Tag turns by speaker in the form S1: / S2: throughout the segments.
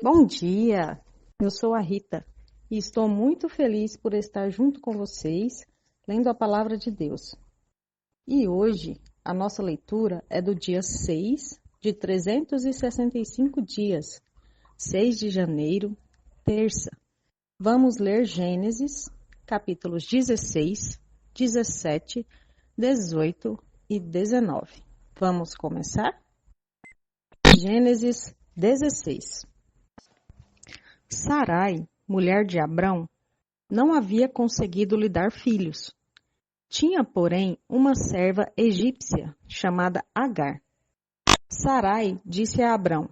S1: Bom dia, eu sou a Rita e estou muito feliz por estar junto com vocês, lendo a palavra de Deus. E hoje a nossa leitura é do dia 6 de 365 dias, 6 de janeiro, terça. Vamos ler Gênesis, capítulos 16, 17, 18 e 19. Vamos começar? Gênesis 16. Sarai, mulher de Abrão, não havia conseguido lhe dar filhos. Tinha, porém, uma serva egípcia chamada Agar. Sarai disse a Abrão: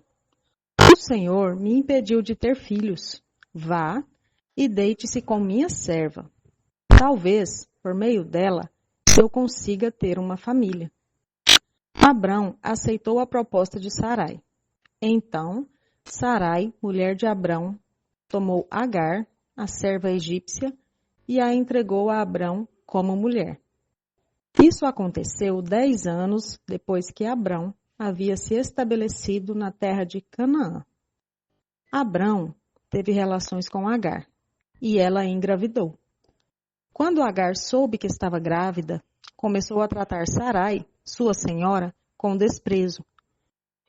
S1: O Senhor me impediu de ter filhos. Vá e deite-se com minha serva. Talvez, por meio dela, eu consiga ter uma família. Abrão aceitou a proposta de Sarai. Então, Sarai, mulher de Abrão, tomou Agar, a serva egípcia, e a entregou a Abrão como mulher. Isso aconteceu 10 anos depois que Abrão havia se estabelecido na terra de Canaã. Abrão teve relações com Agar, e ela engravidou. Quando Agar soube que estava grávida, começou a tratar Sarai, sua senhora, com desprezo.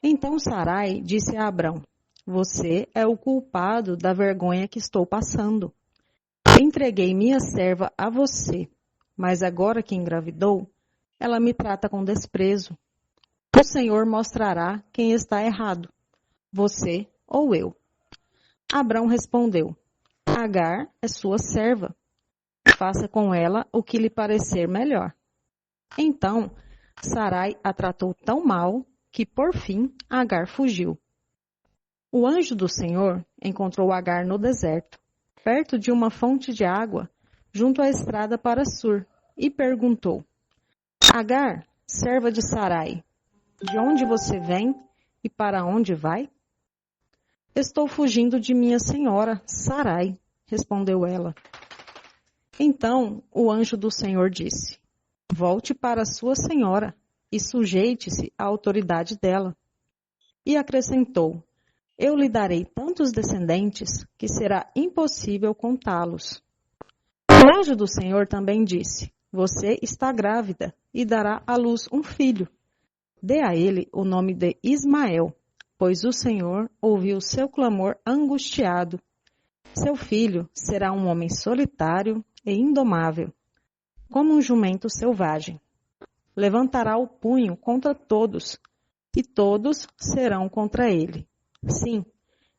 S1: Então Sarai disse a Abrão: Você é o culpado da vergonha que estou passando. Entreguei minha serva a você, mas agora que engravidou, ela me trata com desprezo. O Senhor mostrará quem está errado, você ou eu. Abrão respondeu: Agar é sua serva. Faça com ela o que lhe parecer melhor. Então, Sarai a tratou tão mal que, por fim, Agar fugiu. O anjo do Senhor encontrou Agar no deserto, perto de uma fonte de água, junto à estrada para Sur, e perguntou: Agar, serva de Sarai, de onde você vem e para onde vai? Estou fugindo de minha senhora, Sarai, respondeu ela. Então o anjo do Senhor disse: Volte para sua senhora e sujeite-se à autoridade dela. E acrescentou: Eu lhe darei tantos descendentes que será impossível contá-los. O anjo do Senhor também disse: Você está grávida e dará à luz um filho. Dê a ele o nome de Ismael, pois o Senhor ouviu seu clamor angustiado. Seu filho será um homem solitário e indomável, como um jumento selvagem. Levantará o punho contra todos, e todos serão contra ele. Sim,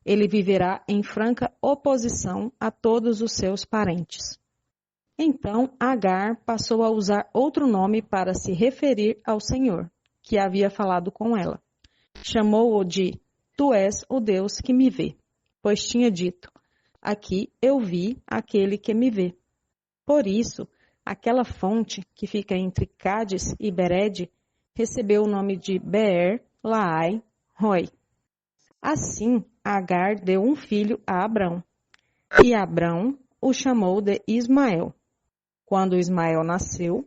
S1: ele viverá em franca oposição a todos os seus parentes. Então Agar passou a usar outro nome para se referir ao Senhor, que havia falado com ela. Chamou-o de Tu és o Deus que me vê, pois tinha dito: Aqui eu vi aquele que me vê. Por isso, aquela fonte que fica entre Cádiz e Bered recebeu o nome de Beer Laai Roi. Assim, Agar deu um filho a Abrão, e Abrão o chamou de Ismael. Quando Ismael nasceu,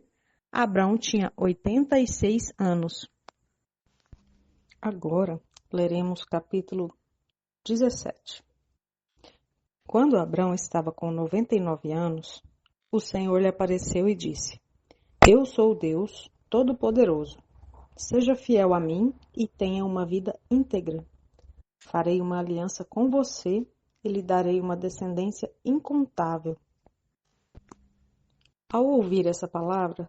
S1: Abrão tinha 86 anos. Agora, leremos capítulo 17. Quando Abrão estava com 99 anos, o Senhor lhe apareceu e disse: Eu sou Deus Todo-Poderoso. Seja fiel a mim e tenha uma vida íntegra. Farei uma aliança com você e lhe darei uma descendência incontável. Ao ouvir essa palavra,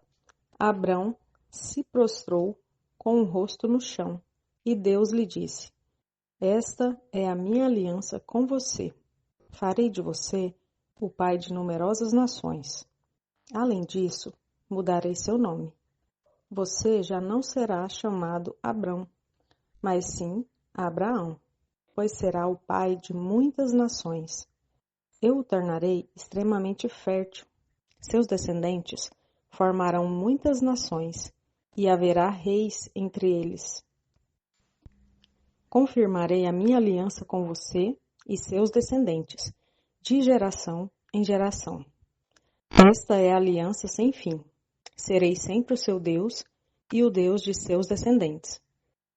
S1: Abrão se prostrou com o rosto no chão, e Deus lhe disse: Esta é a minha aliança com você. Farei de você o pai de numerosas nações. Além disso, mudarei seu nome. Você já não será chamado Abrão, mas sim Abraão, pois será o pai de muitas nações. Eu o tornarei extremamente fértil. Seus descendentes formarão muitas nações, e haverá reis entre eles. Confirmarei a minha aliança com você e seus descendentes, de geração em geração. Esta é a aliança sem fim. Serei sempre o seu Deus e o Deus de seus descendentes.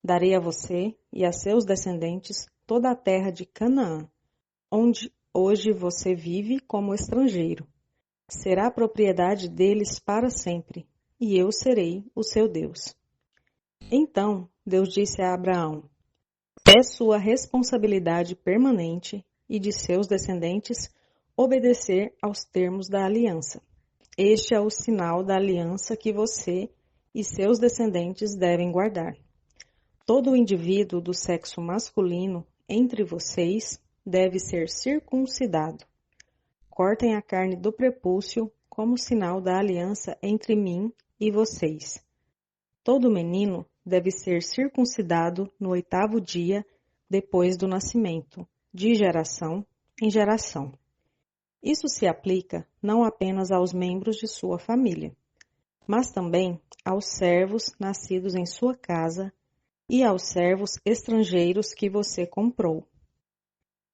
S1: Darei a você e a seus descendentes toda a terra de Canaã, onde hoje você vive como estrangeiro. Será propriedade deles para sempre, e eu serei o seu Deus. Então Deus disse a Abraão: é sua responsabilidade permanente e de seus descendentes obedecer aos termos da aliança. Este é o sinal da aliança que você e seus descendentes devem guardar. Todo indivíduo do sexo masculino entre vocês deve ser circuncidado. Cortem a carne do prepúcio como sinal da aliança entre mim e vocês. Todo menino deve ser circuncidado no 8º dia depois do nascimento, de geração em geração. Isso se aplica não apenas aos membros de sua família, mas também aos servos nascidos em sua casa e aos servos estrangeiros que você comprou.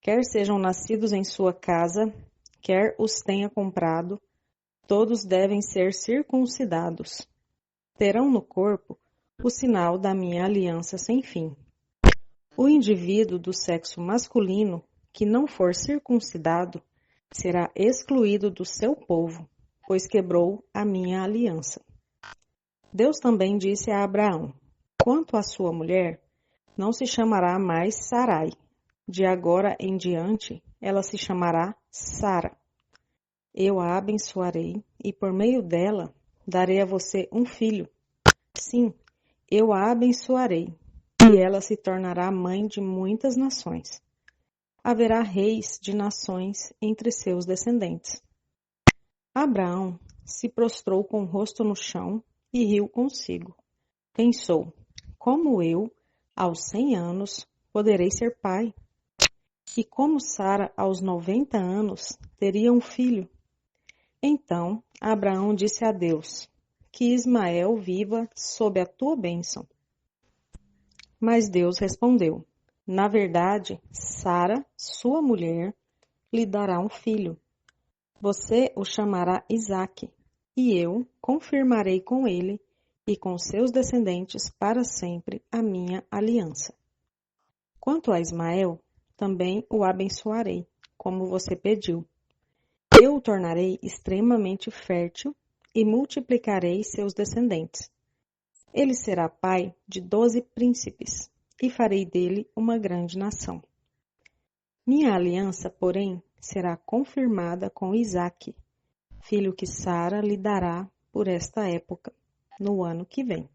S1: Quer sejam nascidos em sua casa, quer os tenha comprado, todos devem ser circuncidados. Terão no corpo o sinal da minha aliança sem fim. O indivíduo do sexo masculino que não for circuncidado será excluído do seu povo, pois quebrou a minha aliança. Deus também disse a Abraão: quanto à sua mulher, não se chamará mais Sarai. De agora em diante, ela se chamará Sara. Eu a abençoarei e por meio dela darei a você um filho. Sim, eu a abençoarei e ela se tornará mãe de muitas nações. Haverá reis de nações entre seus descendentes. Abraão se prostrou com o rosto no chão e riu consigo. Pensou: como eu, aos 100 anos, poderei ser pai? E como Sara, aos 90 anos, teria um filho? Então Abraão disse a Deus: que Ismael viva sob a tua bênção. Mas Deus respondeu: na verdade, Sara, sua mulher, lhe dará um filho. Você o chamará Isaque, e eu confirmarei com ele e com seus descendentes para sempre a minha aliança. Quanto a Ismael, também o abençoarei, como você pediu. Eu o tornarei extremamente fértil e multiplicarei seus descendentes. Ele será pai de 12 príncipes, e farei dele uma grande nação. Minha aliança, porém, será confirmada com Isaque, filho que Sara lhe dará por esta época, no ano que vem.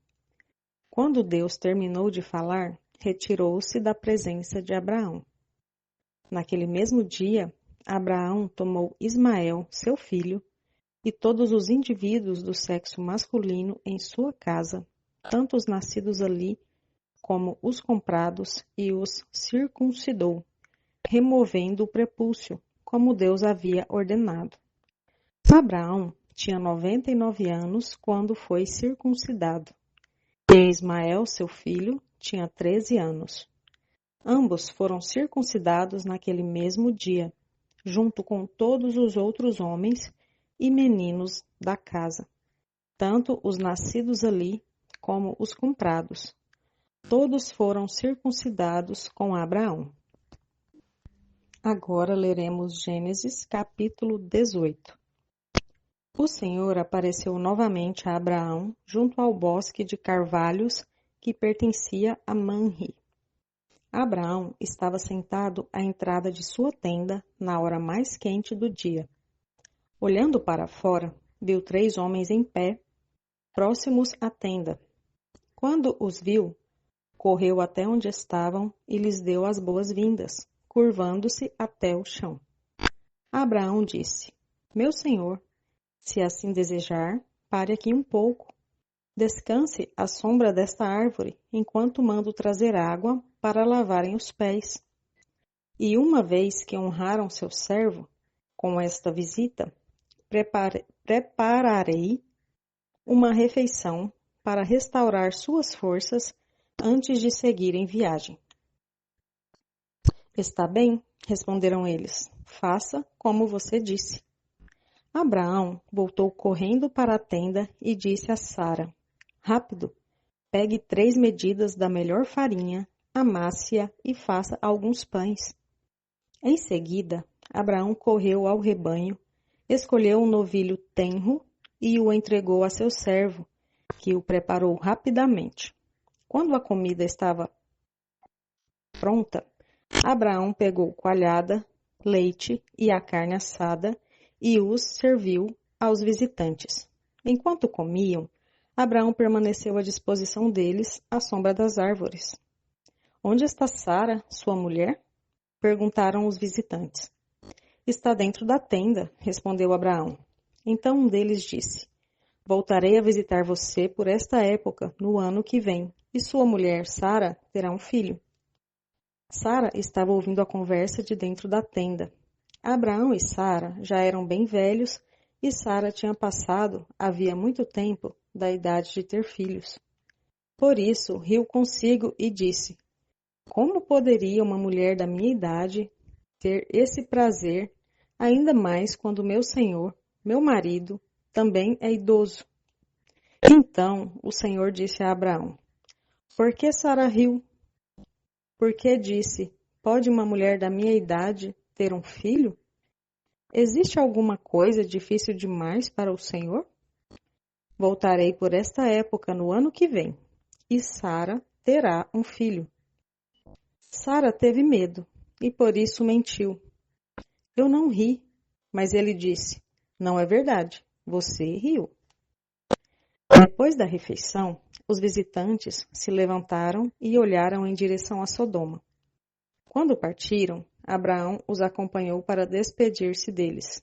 S1: Quando Deus terminou de falar, retirou-se da presença de Abraão. Naquele mesmo dia, Abraão tomou Ismael, seu filho, e todos os indivíduos do sexo masculino em sua casa, tanto os nascidos ali como os comprados, e os circuncidou, removendo o prepúcio, como Deus havia ordenado. Abraão tinha 99 anos quando foi circuncidado, e Ismael, seu filho, tinha 13 anos. Ambos foram circuncidados naquele mesmo dia, junto com todos os outros homens e meninos da casa, tanto os nascidos ali como os comprados. Todos foram circuncidados com Abraão. Agora leremos Gênesis capítulo 18. O Senhor apareceu novamente a Abraão junto ao bosque de carvalhos que pertencia a Manre. Abraão estava sentado à entrada de sua tenda na hora mais quente do dia. Olhando para fora, viu 3 homens em pé, próximos à tenda. Quando os viu, correu até onde estavam e lhes deu as boas-vindas, curvando-se até o chão. Abraão disse: meu senhor, se assim desejar, pare aqui um pouco. Descanse à sombra desta árvore, enquanto mando trazer água para lavarem os pés. E uma vez que honraram seu servo com esta visita, prepararei uma refeição para restaurar suas forças antes de seguir em viagem. Está bem, responderam eles, faça como você disse. Abraão voltou correndo para a tenda e disse a Sara: rápido, pegue 3 medidas da melhor farinha amasse-a e faça alguns pães. Em seguida, Abraão correu ao rebanho, escolheu um novilho tenro e o entregou a seu servo, que o preparou rapidamente. Quando a comida estava pronta, Abraão pegou coalhada, leite e a carne assada e os serviu aos visitantes. Enquanto comiam, Abraão permaneceu à disposição deles à sombra das árvores. Onde está Sara, sua mulher? Perguntaram os visitantes. Está dentro da tenda, respondeu Abraão. Então um deles disse: Voltarei a visitar você por esta época, no ano que vem, e sua mulher, Sara, terá um filho. Sara estava ouvindo a conversa de dentro da tenda. Abraão e Sara já eram bem velhos e Sara tinha passado, havia muito tempo, da idade de ter filhos. Por isso, riu consigo e disse: Como poderia uma mulher da minha idade ter esse prazer, ainda mais quando meu senhor, meu marido, também é idoso? Então o Senhor disse a Abraão: Por que Sara riu? Por que disse: Pode uma mulher da minha idade ter um filho? Existe alguma coisa difícil demais para o Senhor? Voltarei por esta época no ano que vem, e Sara terá um filho. Sara teve medo e por isso mentiu. Eu não ri, mas ele disse: Não é verdade, você riu. Depois da refeição, os visitantes se levantaram e olharam em direção a Sodoma. Quando partiram, Abraão os acompanhou para despedir-se deles.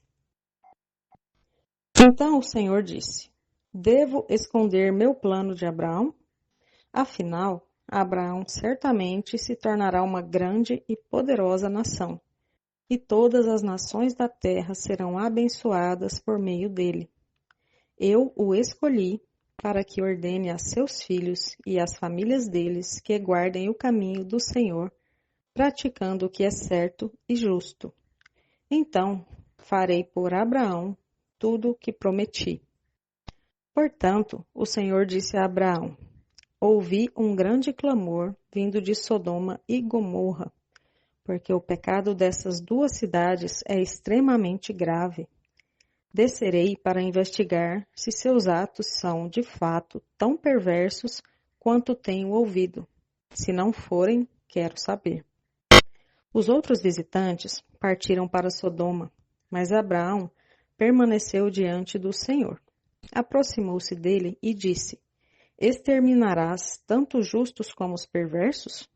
S1: Então o Senhor disse: Devo esconder meu plano de Abraão? Afinal, Abraão certamente se tornará uma grande e poderosa nação, e todas as nações da terra serão abençoadas por meio dele. Eu o escolhi para que ordene a seus filhos e às famílias deles que guardem o caminho do Senhor, praticando o que é certo e justo. Então, farei por Abraão tudo o que prometi. Portanto, o Senhor disse a Abraão: Ouvi um grande clamor vindo de Sodoma e Gomorra, porque o pecado dessas duas cidades é extremamente grave. Descerei para investigar se seus atos são, de fato, tão perversos quanto tenho ouvido. Se não forem, quero saber. Os outros visitantes partiram para Sodoma, mas Abraão permaneceu diante do Senhor. Aproximou-se dele e disse: Exterminarás tanto os justos como os perversos?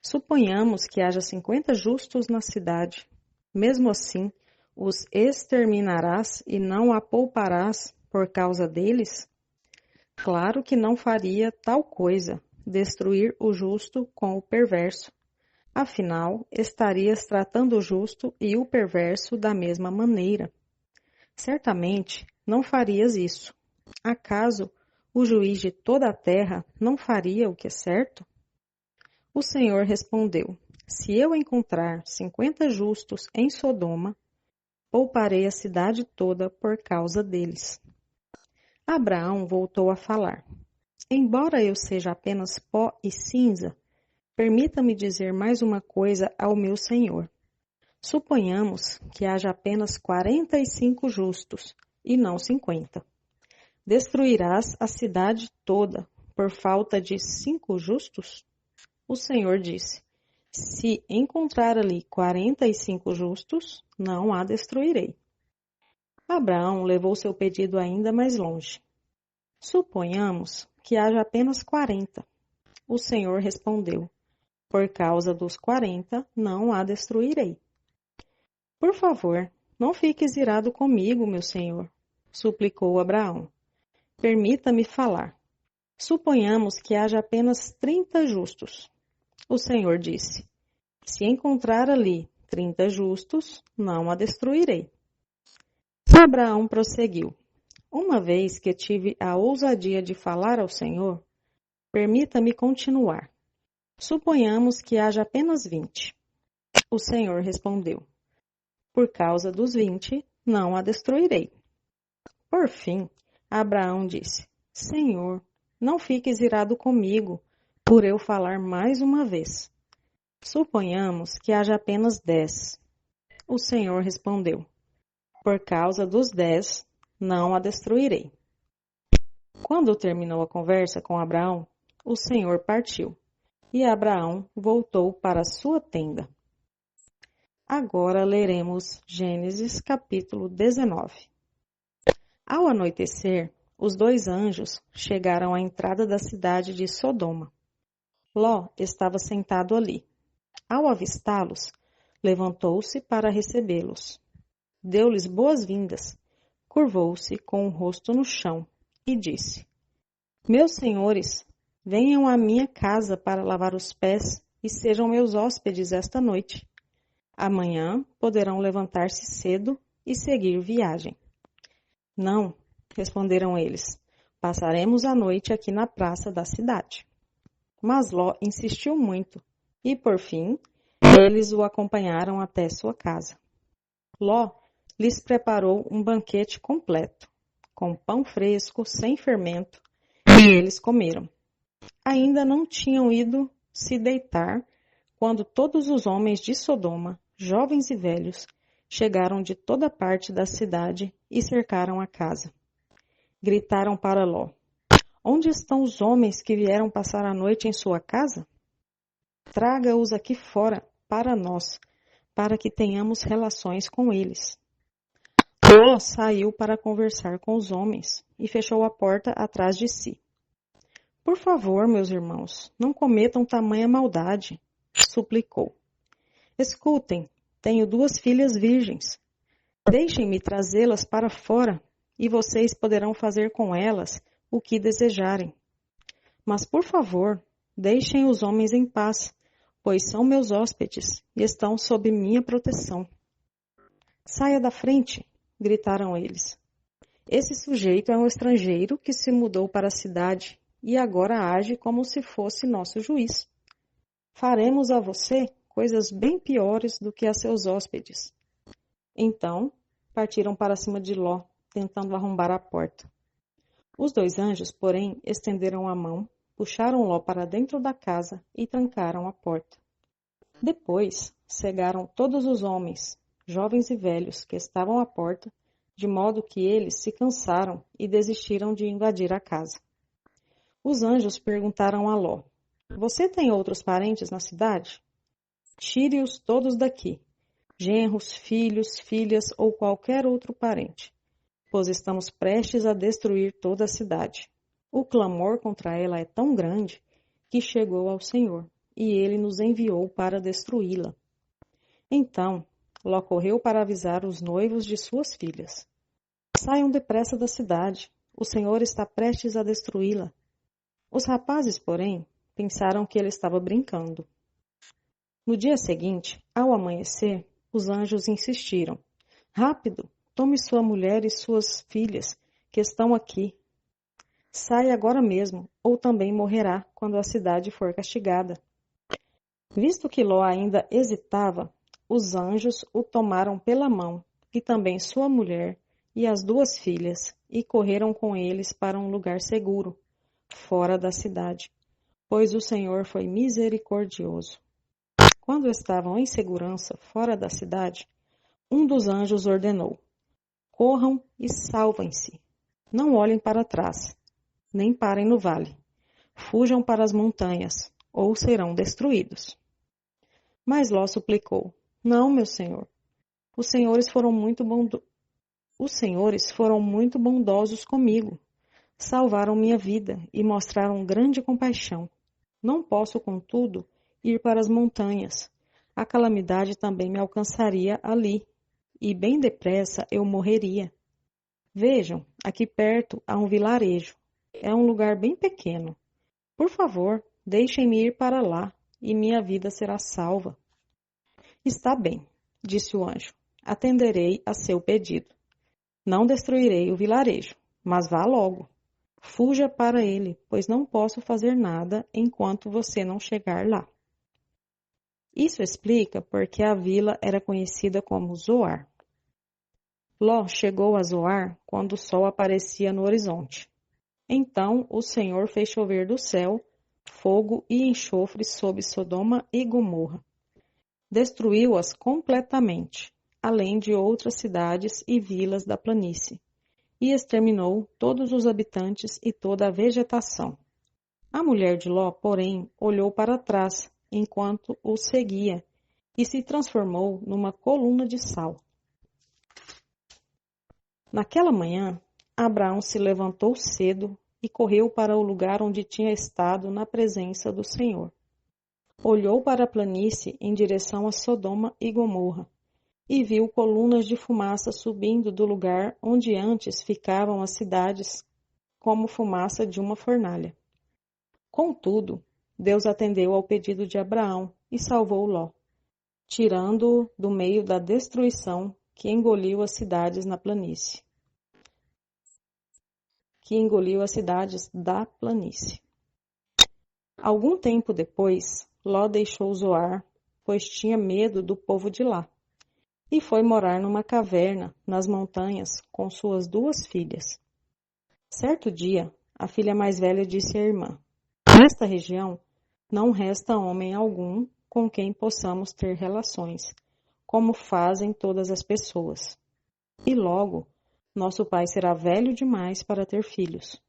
S1: Suponhamos que haja 50 justos na cidade. Mesmo assim, os exterminarás e não a pouparás por causa deles? Claro que não faria tal coisa, destruir o justo com o perverso. Afinal, estarias tratando o justo e o perverso da mesma maneira. Certamente não farias isso. Acaso o juiz de toda a terra não faria o que é certo? O Senhor respondeu: Se eu encontrar 50 justos em Sodoma, pouparei a cidade toda por causa deles. Abraão voltou a falar: Embora eu seja apenas pó e cinza, permita-me dizer mais uma coisa ao meu Senhor. Suponhamos que haja apenas 45 justos, e não 50. Destruirás a cidade toda por falta de 5 justos? O Senhor disse: Se encontrar ali 45 justos, não a destruirei. Abraão levou seu pedido ainda mais longe. Suponhamos que haja apenas 40. O Senhor respondeu: Por causa dos 40, não a destruirei. Por favor, não fiques irado comigo, meu senhor, suplicou Abraão. Permita-me falar. Suponhamos que haja apenas 30 justos. O Senhor disse: Se encontrar ali 30 justos, não a destruirei. Abraão prosseguiu: Uma vez que tive a ousadia de falar ao Senhor, permita-me continuar. Suponhamos que haja apenas 20. O Senhor respondeu: Por causa dos 20, não a destruirei. Por fim, Abraão disse: Senhor, não fiques irado comigo, por eu falar mais uma vez. Suponhamos que haja apenas 10. O Senhor respondeu: por causa dos 10, não a destruirei. Quando terminou a conversa com Abraão, o Senhor partiu, e Abraão voltou para sua tenda. Agora leremos Gênesis capítulo 19. Ao anoitecer, os 2 anjos chegaram à entrada da cidade de Sodoma. Ló estava sentado ali. Ao avistá-los, levantou-se para recebê-los. Deu-lhes boas-vindas, curvou-se com o rosto no chão e disse: meus senhores, venham à minha casa para lavar os pés e sejam meus hóspedes esta noite. Amanhã poderão levantar-se cedo e seguir viagem. Não, responderam eles, passaremos a noite aqui na praça da cidade. Mas Ló insistiu muito e, por fim, eles o acompanharam até sua casa. Ló lhes preparou um banquete completo, com pão fresco, sem fermento, e eles comeram. Ainda não tinham ido se deitar quando todos os homens de Sodoma, jovens e velhos, chegaram de toda parte da cidade e cercaram a casa. Gritaram para Ló: onde estão os homens que vieram passar a noite em sua casa? Traga-os aqui fora para nós, para que tenhamos relações com eles. Ló saiu para conversar com os homens e fechou a porta atrás de si. Por favor, meus irmãos, não cometam tamanha maldade, suplicou. Escutem, tenho 2 filhas virgens. Deixem-me trazê-las para fora e vocês poderão fazer com elas o que desejarem. Mas, por favor, deixem os homens em paz, pois são meus hóspedes e estão sob minha proteção. Saia da frente, gritaram eles. Esse sujeito é um estrangeiro que se mudou para a cidade e agora age como se fosse nosso juiz. Faremos a você coisas bem piores do que a seus hóspedes. Então, partiram para cima de Ló, tentando arrombar a porta. Os 2 anjos, porém, estenderam a mão, puxaram Ló para dentro da casa e trancaram a porta. Depois, cegaram todos os homens, jovens e velhos, que estavam à porta, de modo que eles se cansaram e desistiram de invadir a casa. Os anjos perguntaram a Ló: você tem outros parentes na cidade? Tire-os todos daqui, genros, filhos, filhas ou qualquer outro parente, pois estamos prestes a destruir toda a cidade. O clamor contra ela é tão grande que chegou ao Senhor, e ele nos enviou para destruí-la. Então, Ló correu para avisar os noivos de suas filhas. Saiam depressa da cidade, o Senhor está prestes a destruí-la. Os rapazes, porém, pensaram que ele estava brincando. No dia seguinte, ao amanhecer, os anjos insistiram. Rápido, tome sua mulher e suas filhas, que estão aqui. Saia agora mesmo, ou também morrerá quando a cidade for castigada. Visto que Ló ainda hesitava, os anjos o tomaram pela mão, e também sua mulher e as 2 filhas, e correram com eles para um lugar seguro, fora da cidade, pois o Senhor foi misericordioso. Quando estavam em segurança fora da cidade, um dos anjos ordenou: corram e salvem-se. Não olhem para trás, nem parem no vale. Fujam para as montanhas, ou serão destruídos. Mas Ló suplicou: não, meu senhor. Os senhores foram muito bondosos comigo. Salvaram minha vida e mostraram grande compaixão. Não posso, contudo, ir para as montanhas. A calamidade também me alcançaria ali, e bem depressa eu morreria. Vejam, aqui perto há um vilarejo. É um lugar bem pequeno. Por favor, deixem-me ir para lá, e minha vida será salva. Está bem, disse o anjo. Atenderei a seu pedido. Não destruirei o vilarejo, mas vá logo. Fuja para ele, pois não posso fazer nada enquanto você não chegar lá. Isso explica porque a vila era conhecida como Zoar. Ló chegou a Zoar quando o sol aparecia no horizonte. Então o Senhor fez chover do céu fogo e enxofre sobre Sodoma e Gomorra. Destruiu-as completamente, além de outras cidades e vilas da planície, e exterminou todos os habitantes e toda a vegetação. A mulher de Ló, porém, olhou para trás enquanto o seguia e se transformou numa coluna de sal. Naquela manhã, Abraão se levantou cedo e correu para o lugar onde tinha estado na presença do Senhor. Olhou para a planície em direção a Sodoma e Gomorra e viu colunas de fumaça subindo do lugar onde antes ficavam as cidades, como fumaça de uma fornalha. Contudo, Deus atendeu ao pedido de Abraão e salvou Ló, tirando-o do meio da destruição que engoliu as cidades na planície. Algum tempo depois, Ló deixou Zoar, pois tinha medo do povo de lá, e foi morar numa caverna nas montanhas com suas 2 filhas. Certo dia, a filha mais velha disse à irmã: "Nesta região não resta homem algum com quem possamos ter relações, como fazem todas as pessoas. E logo, nosso pai será velho demais para ter filhos.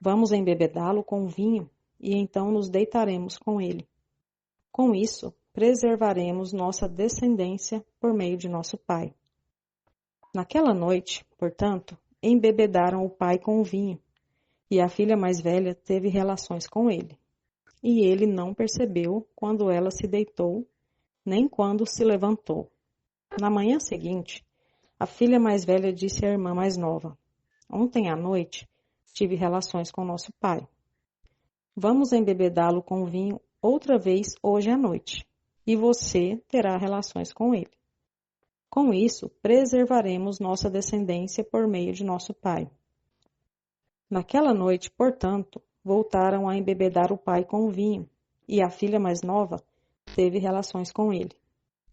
S1: Vamos embebedá-lo com vinho e então nos deitaremos com ele. Com isso, preservaremos nossa descendência por meio de nosso pai." Naquela noite, portanto, embebedaram o pai com o vinho, e a filha mais velha teve relações com ele. E ele não percebeu quando ela se deitou, nem quando se levantou. Na manhã seguinte, a filha mais velha disse à irmã mais nova: "Ontem à noite tive relações com nosso pai. Vamos embebedá-lo com vinho outra vez hoje à noite, e você terá relações com ele. Com isso, preservaremos nossa descendência por meio de nosso pai." Naquela noite, portanto, voltaram a embebedar o pai com o vinho, e a filha mais nova teve relações com ele.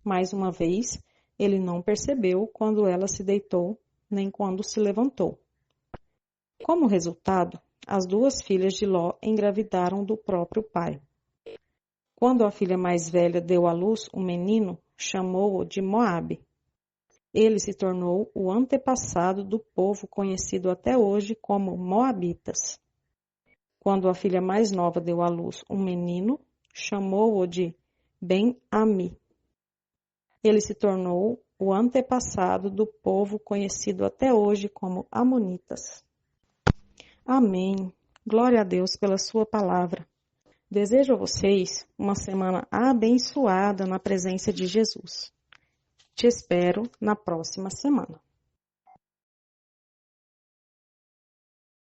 S1: Mais uma vez, ele não percebeu quando ela se deitou, nem quando se levantou. Como resultado, as 2 filhas de Ló engravidaram do próprio pai. Quando a filha mais velha deu à luz um menino, chamou-o de Moabe. Ele se tornou o antepassado do povo conhecido até hoje como Moabitas. Quando a filha mais nova deu à luz um menino, chamou-o de Ben-Ami. Ele se tornou o antepassado do povo conhecido até hoje como Amonitas. Amém. Glória a Deus pela sua palavra. Desejo a vocês uma semana abençoada na presença de Jesus. Te espero na próxima semana.